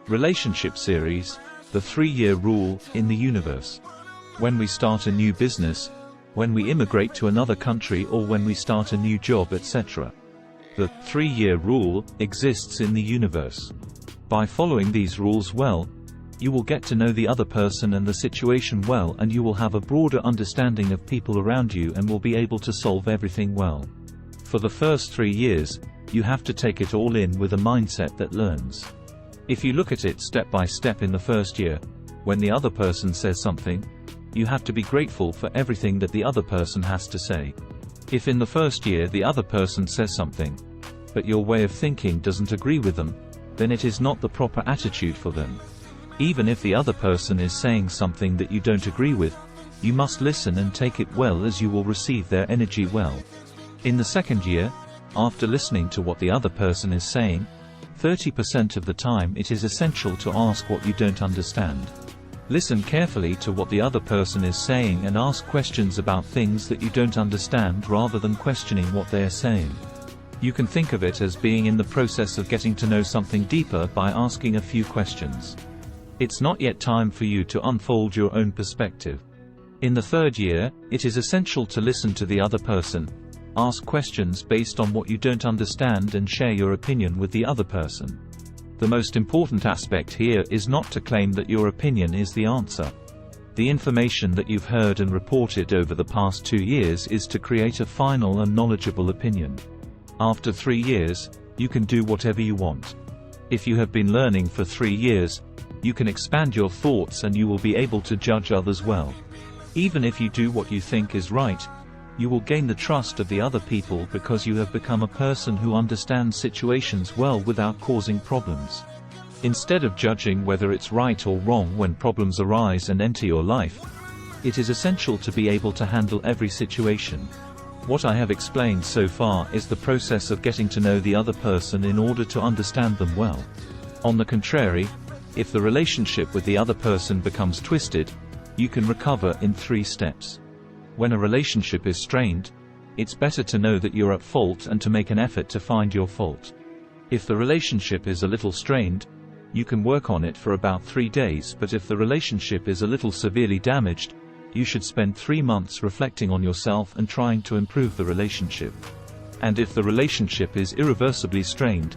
Relationship series, The 3-Year Rule, in the universe. When we start a new business, when we immigrate to another country, or when we start a new job, etc. The 3-Year Rule exists in the universe. By following these rules well, you will get to know the other person and the situation well, and you will have a broader understanding of people around you and will be able to solve everything well. For the first 3 years, you have to take it all in with a mindset that learns. If you look at it step by step in the first year, when the other person says something, you have to be grateful for everything that the other person has to say. If in the first year the other person says something, but your way of thinking doesn't agree with them, then it is not the proper attitude for them. Even if the other person is saying something that you don't agree with, you must listen and take it well, as you will receive their energy well. In the second year, after listening to what the other person is saying, 30% of the time it is essential to ask what you don't understand. Listen carefully to what the other person is saying and ask questions about things that you don't understand rather than questioning what they are saying. You can think of it as being in the process of getting to know something deeper by asking a few questions. It's not yet time for you to unfold your own perspective. In the third year, it is essential to listen to the other person, ask questions based on what you don't understand, and share your opinion with the other person. The most important aspect here is not to claim that your opinion is the answer. The information that you've heard and reported over the past 2 years is to create a final and knowledgeable opinion. After 3 years, you can do whatever you want. If you have been learning for 3 years, you can expand your thoughts and you will be able to judge others well. Even if you do what you think is right, you will gain the trust of the other people because you have become a person who understands situations well without causing problems. Instead of judging whether it's right or wrong when problems arise and enter your life, it is essential to be able to handle every situation. What I have explained so far is the process of getting to know the other person in order to understand them well. On the contrary, if the relationship with the other person becomes twisted, you can recover in 3 steps. When a relationship is strained, it's better to know that you're at fault and to make an effort to find your fault. If the relationship is a little strained, you can work on it for about 3 days, but if the relationship is a little severely damaged, you should spend 3 months reflecting on yourself and trying to improve the relationship. And if the relationship is irreversibly strained,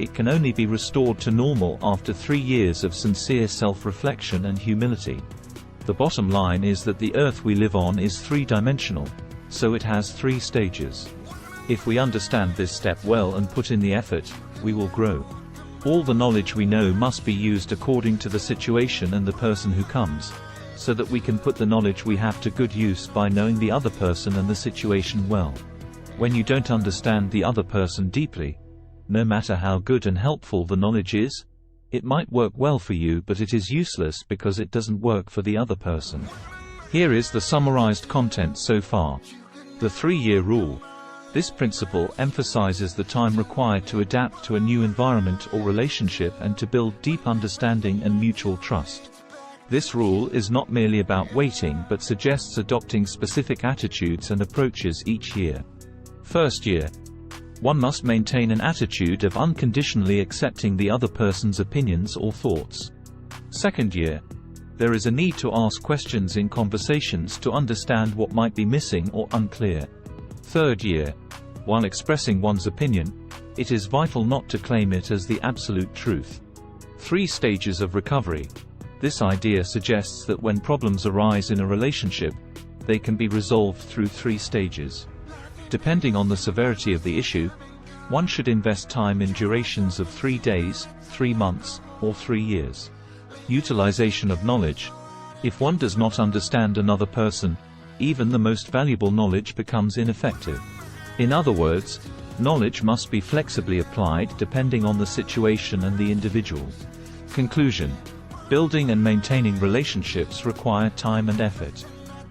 it can only be restored to normal after 3 years of sincere self-reflection and humility. The bottom line is that the earth we live on is 3-dimensional, so it has 3 stages. If we understand this step well and put in the effort, we will grow. All the knowledge we know must be used according to the situation and the person who comes, so that we can put the knowledge we have to good use by knowing the other person and the situation well. When you don't understand the other person deeply, no matter how good and helpful the knowledge is, it might work well for you, but it is useless because it doesn't work for the other person. Here is the summarized content so far. The 3-Year Rule. This principle emphasizes the time required to adapt to a new environment or relationship and to build deep understanding and mutual trust. This rule is not merely about waiting but suggests adopting specific attitudes and approaches each year. First year. One must maintain an attitude of unconditionally accepting the other person's opinions or thoughts. Second year. There is a need to ask questions in conversations to understand what might be missing or unclear. Third year. While expressing one's opinion, it is vital not to claim it as the absolute truth. 3 stages of recovery. This idea suggests that when problems arise in a relationship, they can be resolved through 3 stages. Depending on the severity of the issue, one should invest time in durations of 3 days, 3 months, or 3 years. Utilization of knowledge. If one does not understand another person, even the most valuable knowledge becomes ineffective. In other words, knowledge must be flexibly applied depending on the situation and the individual. Conclusion. Building and maintaining relationships require time and effort.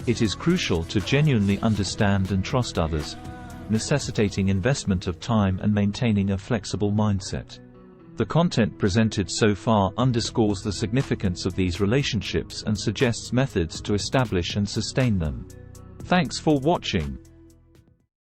It is crucial to genuinely understand and trust others, necessitating investment of time and maintaining a flexible mindset. The content presented so far underscores the significance of these relationships and suggests methods to establish and sustain them. Thanks for watching.